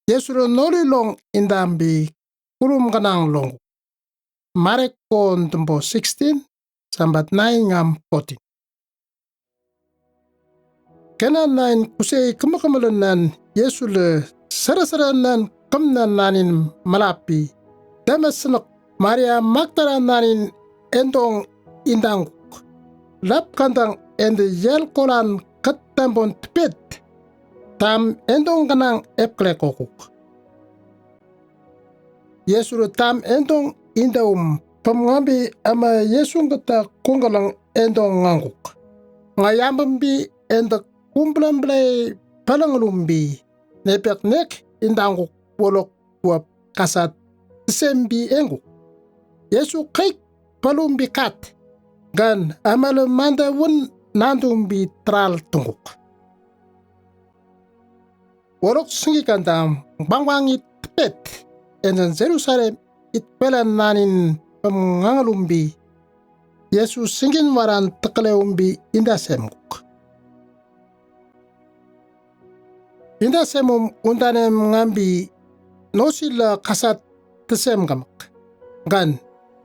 Yesuro nori long indambi kurum ganang long. Mareko ntumbo 16 sambat 9 ngam 14. Kena nain kusei kemakamalan Yesu le sara-saranan kamnan nanin malapi. Damasenok Maria Magdala nanin endong indanguk. Lap kandang ende yel kolan katambon tepet. Tam endong ganang epkle kokuk. Yesu le tam endong indaum pamngambi ama Yesu ngata konggalang endong nganguk. Ngayambambi endak kumpulamblay palangalumbi nepek nek indanguk wolok wap kasat sembi enguk. Yesu kaik palumbi kat gan amalo manda wun nandumbi tral tunguk. Wolok singi kandam bangwangi tepet endan Jerusalem it pelan nanin pamangalumbi. Yesu singin waran tekaleumbi inda semuk. Inda semum undanem ngambi nosila kasat tesem gamak. Gan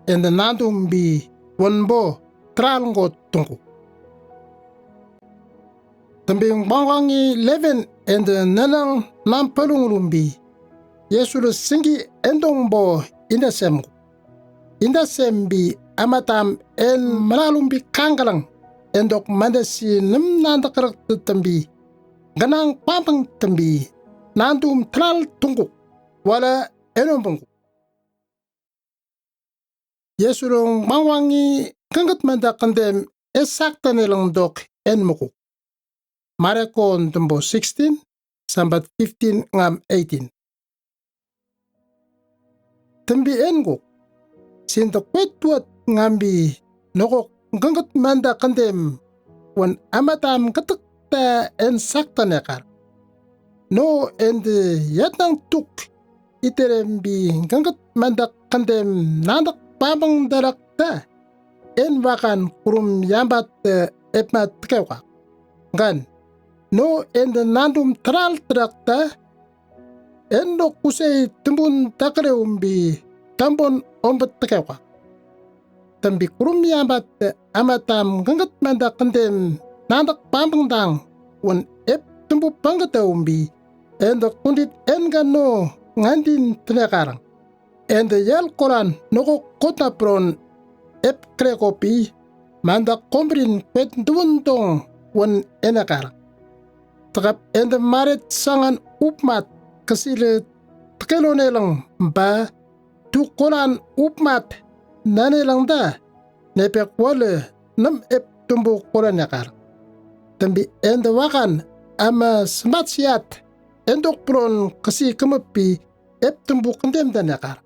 enda nandumbi wanbo tralngo tungku. Tembing bangwangi leven enda nanang nampalungulumbi. Yesu le singi endongbo inda semuk. Inda sembi amatam en malalumbi kangalang endok mandasi nem nandakarak tembi ganang pampang tembi nandum tral tunguk wala enombungku. Yesurong mangwangi kangat manda kandem esakta nilang dok enmukuk. Mareko ntumbo 16 sambat 15 ngam 18. Tembi enguk sinta kwettuat ngambi nokok gangat manda kandem wan amatam katakta en sakta nekar. No ende yatang tuk iterembi gangat manda kandem nandak pabang darakta en wakan kurum yambat epmat kewa. Gan no ende nandum tral trakta endo kusei tumbun takreumbi tambon ombet tekewa. Tambi kurum yambat amatam gangat manda kandem nandak pambangdang wan ep tumbu pangataumbi enda kundit enga no ngandin tenekarang. Enda yal koran noko kota pron ep krekopi manda kombrin pet duwundong wan enakarang. Takap enda maret sangan upmat kasile tekelonelang ba tu koran upmat nanelang da nepek wale nam ep tumbu koran yakar. Tambi enda wakan ama sematsiat endok pron kasi kemapi ep tumbu kendem dan yakar.